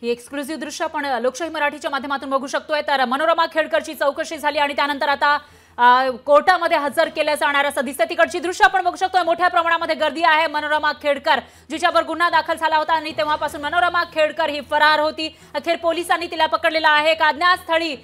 ही exclusive दृश्य आपण लोकशाही मराठीच्या माध्यमातून बघू शकतोय। तर मनोरमा खेडकरची चौकशी झाली आणि त्यानंतर आता कोर्टामध्ये हजर केले जाणार असं दिसतं। तिकडची दृश्य आपण बघू शकतोय। मोठ्या प्रमाणामध्ये गर्दी आहे। मनोरमा खेडकर जिच्यावर गुन्हा दाखल झाला होता आणि तेव्हापासून मनोरमा खेडकर ही फरार होती। अखेर पोलिसांनी तिला पकडलेलं आहे। एक अज्ञातस्थळी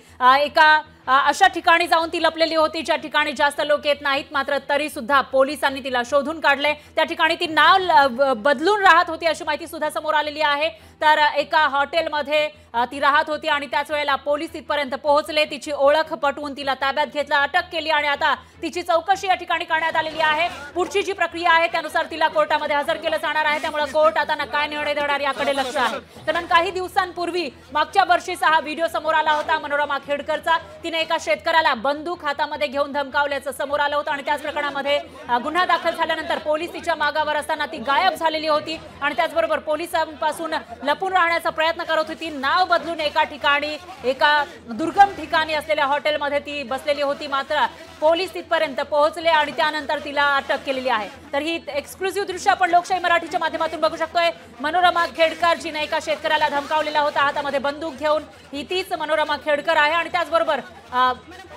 एका अशा ठिकाणी जाऊन ती लपलेली होती ज्या ठिकाणी जास्त लोक येत नाहीत, मात्र तरी सुद्धा पोलिसांनी तिला शोधून काढले। त्या ठिकाणी ती नाव बदलून राहत होती अशी माहिती सुद्धा समोर आलेली आहे। तर एका हॉटेलमध्ये ती राहत होती आणि त्याच वेळेला पोलीस तिथपर्यंत पोहोचले। तिची ओळख पटवून तिला ताब्यात घेतलं, अटक केली आणि आता तिची चौकशी या ठिकाणी करण्यात आलेली आहे। पुढची जी प्रक्रिया आहे त्यानुसार तिला कोर्टामध्ये हजर केलं जाणार आहे। त्यामुळे कोर्ट आता काय निर्णय देणार याकडे लक्ष आहे। कारण काही दिवसांपूर्वी मागच्या वर्षीचा हा व्हिडिओ समोर आला होता मनोरमा खेडकरचा। तिने एका शेतकऱ्याला बंदूक हातामध्ये घेऊन धमकावल्याचं समोर आलं होतं आणि त्याच प्रकरणामध्ये गुन्हा दाखल झाल्यानंतर पोलीस तिच्या मागावर असताना ती गायब झालेली होती आणि त्याचबरोबर पोलिसांपासून लपून राहण्याचा प्रयत्न करत होती। नाव बदलून एका ठिकाणी, एका दुर्गम ठिकाणी असलेल्या हॉटेलमध्ये ती बसलेली होती, मात्र पोलीस तिथपर्यंत पोहोचले आणि त्यानंतर तिला अटक केलेली आहे। तर ही एक्सक्लुझिव्ह दृश्य आपण लोकशाही मराठीच्या माध्यमातून बघू शकतोय। मनोरमा खेडकर जिने एका शेतकऱ्याला धमकावलेला होता हातामध्ये बंदूक घेऊन, ही तीच मनोरमा खेडकर आहे आणि त्याचबरोबर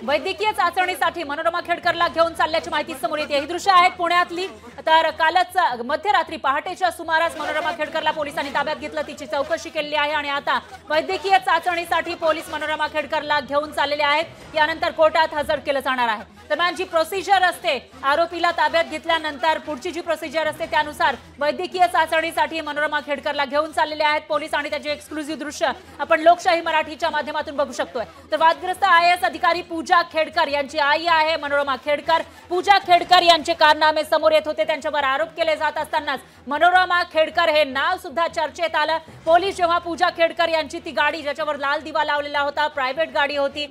वैद्यकीय चाचणीसाठी मनोरमा खेडकरला घेऊन चालल्याची माहिती समोर येते। ही दृश्य आहेत पुण्यातली। तर कालच मध्यरात्री पहाटेच्या सुमारास मनोरमा खेडकरला पोलिसांनी ताब्यात घेतलं, तिची चौकशी केली आहे आणि आता वैद्यकीय चाचणीसाठी पोलीस मनोरमा खेडकरला घेऊन चाललेले आहेत। यानंतर कोर्टात हजर केलं जाणार आहे। दरम्यान जी प्रोसिजर असते, आरोपीला ताब्यात घेतल्यानंतर पुढची जी प्रोसिजर असते त्यानुसार वैद्यकीय चाचणीसाठी मनोरमा खेडकरला घेऊन चाललेले आहेत पोलीस आणि त्याचे एक्सक्लुझिव्ह दृश्य आपण लोकशाही मराठीच्या माध्यमातून बघू शकतोय। तर वादग्रस्त IAS अधिकारी पूजा खेडकर यांची आई आहे मनोरमा खेडकर। पूजा खेडकर यांचे कारनामे समोर येत होते, त्यांच्यावर आरोप केले जात असतानाच मनोरमा खेडकर हे नाव सुद्धा चर्चेत आलं। पोलीस जेव्हा पूजा खेडकर यांची ती गाडी ज्याच्यावर लाल दिवा लावलेला होता, प्रायव्हेट गाडी होती,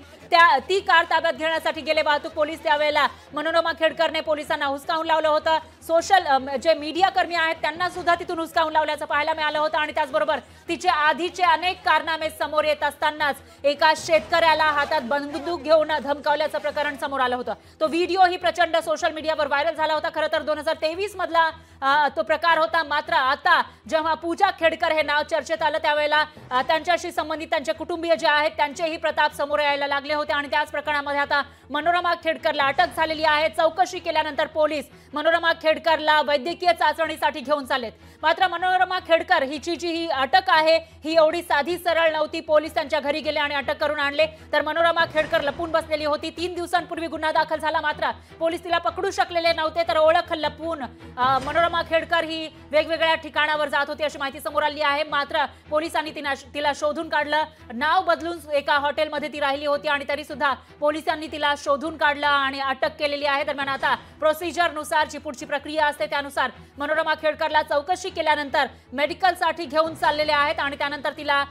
ती कार ताब्यात घेण्यासाठी गेले वाहतूक पोलीस, त्यावेळेला मनोरमा खेडकरने पोलिसांना हुसकावून लावलं होतं। सोशल जे मीडिया कर्मी आहेत त्यांना सुद्धा तिथून हुसकावून लावल्याचं पाहायला मिळालं होतं आणि त्याचबरोबर तिचे आधीचे अनेक कारनामे समोर येत असतानाच एका शेतकऱ्याला हातात बंदूक घेऊन धमकावल्याचं प्रकरण समोर आलं होतं। तो व्हिडिओ ही प्रचंड सोशल मीडियावर व्हायरल झाला होता। खरं तर 2023 मधला तो प्रकार होता, मात्र आता जेव्हा पूजा खेडकर हे नाव चर्चेत आलं त्यावेळेला त्यांच्याशी संबंधित त्यांचे कुटुंबीय जे आहेत त्यांचेही प्रताप समोर यायला लागले होते आणि त्याच प्रकरणामध्ये आता मनोरमा खेडकरला अटक झालेली आहे। चौकशी केल्यानंतर पोलीस मनोरमा खेडकरला वैद्यकीय चाचणीसाठी घेऊन चाललेत। मात्र मनोरमा खेडकर हिची जी ही अटक आहे ही एवढी साधी सरळ नव्हती। पोलीस त्यांच्या घरी गेले आणि अटक करून आणले। तर मनोरमा खेडकर लपून बसलेली होती। 3 दिवसांपूर्वी गुन्हा दाखल झाला, मात्र पोलीस तिला पकडू शकलेले नव्हते। तर ओळख लपवून मनोरमा खेडकर ही वेगवेगळ्या ठिकाणावर जात होती अशी माहिती समोर आली आहे। मात्र पोलिसांनी तिला शोधून काढलं, नाव बदलून एका हॉटेलमध्ये ती राहिली होती आणि तरी सुद्धा पोलिसांनी तिला शोधून काढलं आणि अटक केलेली आहे। दरम्यान आता प्रोसिजरनुसार जी पुढची प्रक्रिया असते त्यानुसार मनोरमा खेडकरला चौकशी केल्यानंतर मेडिकलसाठी घेऊन चाललेले आहेत आणि त्यानंतर तिला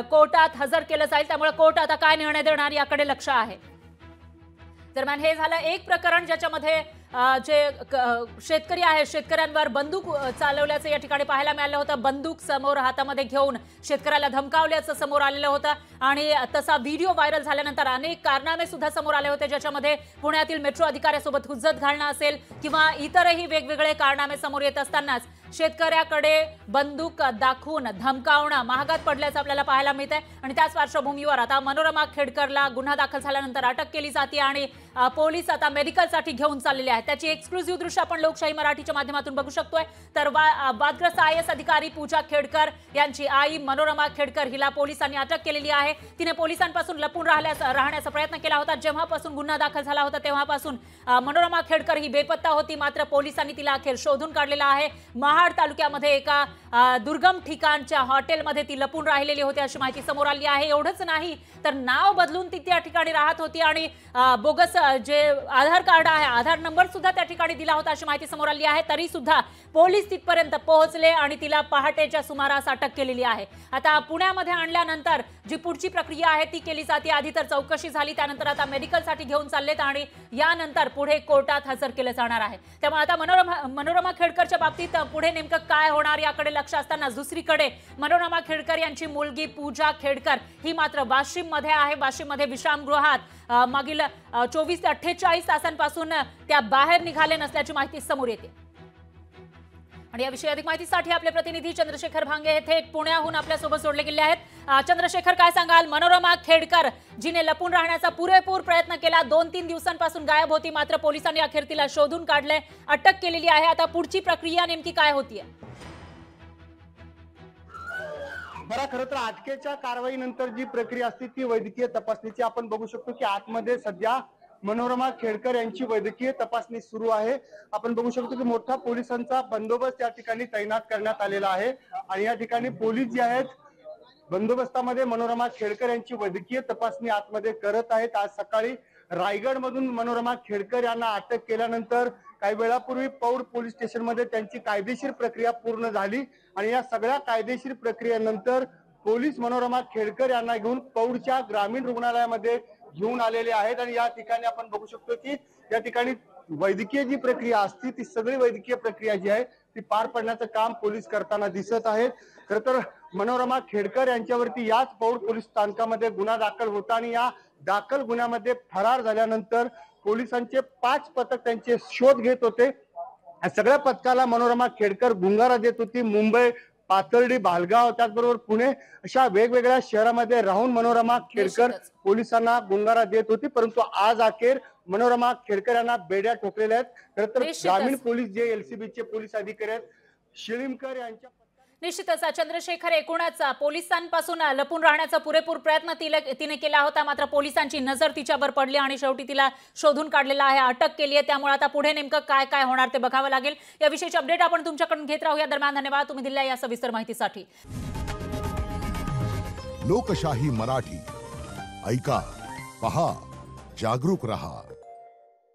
कोर्टात हजर केलं जाईल। त्यामुळे कोर्ट आता काय निर्णय देणार याकडे लक्ष आहे। दरम्यान हे झालं एक प्रकरण ज्याच्यामध्ये जे शेतकरी आहे शेतकऱ्यांवर बंदूक चालवल्याचं या ठिकाणी पाहायला मिळालं होतं। बंदूक समोर हातामध्ये घेऊन शेतकऱ्याला धमकावल्याचं समोर आलेलं होतं आणि तसा व्हिडिओ व्हायरल झाल्यानंतर अनेक कारनामे सुद्धा समोर आले होते, ज्याच्यामध्ये पुण्यातील मेट्रो अधिकाऱ्यासोबत हुज्जत घालणं असेल किंवा इतरही वेगवेगळे कारनामे समोर येत असतानाच शेतकऱ्याकडे बंदूक दाखवून धमकावणं महागात पडल्याचं आपल्याला पाहायला मिळतंय आणि त्याच पार्श्वभूमीवर आता मनोरमा खेडकरला गुन्हा दाखल झाल्यानंतर अटक केली जाते आणि पोलीस आता मेडिकलसाठी घेऊन चाललेले आहेत। त्याची एक्सक्लुझिव्ह दृश्य आपण लोकशाही मराठीच्या माध्यमातून बघू शकतोय। तर वादग्रस्त IAS अधिकारी पूजा खेडकर यांची आई मनोरमा खेडकर हिला पोलिसांनी अटक केलेली आहे। तिने पोलिसांपासून लपून राहण्याचा प्रयत्न केला होता। जेव्हापासून गुन्हा दाखल झाला होता तेव्हापासून मनोरमा खेडकर ही बेपत्ता होती, मात्र पोलिसांनी तिला अखेर शोधून काढलेला आहे। महाड तालुक्यामध्ये एका दुर्गम ठिकाणच्या हॉटेलमध्ये ती लपून राहिलेली होती अशी माहिती समोर आली आहे। एवढंच नाही तर नाव बदलून ती त्या ठिकाणी राहत होती आणि बोगस जे आधार कार्ड आहे, आधार नंबर सुद्धा त्या ठिकाणी दिला होता अशी माहिती समोर आली आहे। तरी सुद्धा पोलीस तिथपर्यंत पोहोचले आणि तिला पहाटेच्या सुमारास अटक केलेली आहे। आता पुण्यामध्ये आणल्यानंतर जी पुढची प्रक्रिया आहे ती केली जाते। आधी तर चौकशी झाली, त्यानंतर आता मेडिकलसाठी घेऊन चाललेत आणि यानंतर पुढे कोर्टात हजर केले जाणार आहे। त्यामुळे आता मनोरमा खेडकरच्या बाबतीत पुढे नेमकं काय होणार याकडे लक्ष असताना दुसरीकडे मनोरमा खेडकर यांची मुलगी पूजा खेडकर ही मात्र वाशिम मध्ये आहे। वाशिम मध्ये विश्रामगृहात मागील 24 ते 48 तासांपासून त्या बाहेर निघाले नसल्याची माहिती समोर येते। आणि याविषयी अधिक माहितीसाठी आपले प्रतिनिधी चंद्रशेखर भांगे हे थेट पुण्याहून आपल्यासोबत जोडले गेले आहेत। चंद्रशेखर, काय सांगाल? मनोरमा खेडकर जिने लपून राहण्याचा पुरेपूर प्रयत्न केला, 2-3 दिवसांपासून गायब होती, मात्र पोलिसांनी अखेर तिला शोधून काढले, अटक केलेली आहे। आता पुढची प्रक्रिया नेमकी काय होतीये? बरं, खरं तर अटकेच्या कारवाईनंतर जी प्रक्रिया असते ती वैद्यकीय तपासणीची आपण बघू शकतो की आतमध्ये सध्या मनोरमा खेडकर यांची वैद्यकीय तपासणी सुरू आहे। आपण बघू शकतो की मोठा पोलिसांचा बंदोबस्त या ठिकाणी तैनात करण्यात आलेला आहे आणि या ठिकाणी पोलीस जे आहेत बंदोबस्तामध्ये मनोरमा खेडकर यांची वैद्यकीय तपासणी आतमध्ये करत आहेत। आज सकाळी रायगड मधून मनोरमा खेडकर यांना अटक केल्यानंतर काही वेळापूर्वी पौड पोलीस स्टेशन मध्ये त्यांची कायदेशीर प्रक्रिया पूर्ण झाली आणि या सगळ्या कायदेशीर प्रक्रियेनंतर पोलीस मनोरमा खेडकर यांना घेऊन पौडच्या ग्रामीण रुग्णालयामध्ये घेऊन आलेले आहेत आणि या ठिकाणी आपण बघू शकतो की या ठिकाणी वैद्यकीय जी प्रक्रिया असते ती सगळी वैद्यकीय प्रक्रिया जी आहे ती पार पडण्याचं काम पोलीस करताना दिसत आहेत। खरं तर मनोरमा खेडकर यांच्यावरती याच पौड पोलीस स्थानकामध्ये गुन्हा दाखल होता आणि या दाखल गुन्ह्यामध्ये फरार झाल्यानंतर पोलिसांचे 5 पथक त्यांचे शोध घेत होते। सगळ्या पथकाला मनोरमा खेडकर गुंगारा देत होती। मुंबई, पाथर्डी, भालगाव त्याचबरोबर पुणे अशा वेगवेगळ्या शहरामध्ये राहून मनोरमा खेडकर पोलिसांना गुंगारा देत होती, परंतु आज अखेर मनोरमा खेडकर यांना बेड्या ठोकलेल्या आहेत। खरं तर ग्रामीण पोलीस जे एलसीबीचे पोलीस अधिकारी आहेत शिळीमकर यांच्या निश्चितच चंद्रशेखर, एकूणच पोलिसांपासून लपून राहण्याचा पुरेपूर प्रयत्न तिने केला होता, मात्र पोलिसांची नजर तिच्यावर पडली आणि शेवटी तिला शोधून काढलेला आहे, अटक केली आहे। त्यामुळे आता पुढे नेमकं काय काय होणार ते बघावं लागेल। याविषयीचे अपडेट आपण तुमच्याकडून घेत राहूया। दरम्यान धन्यवाद तुम्ही दिलेल्या या सविस्तर माहितीसाठी। लोकशाही मराठी ऐका, पहा, जागरूक रहा।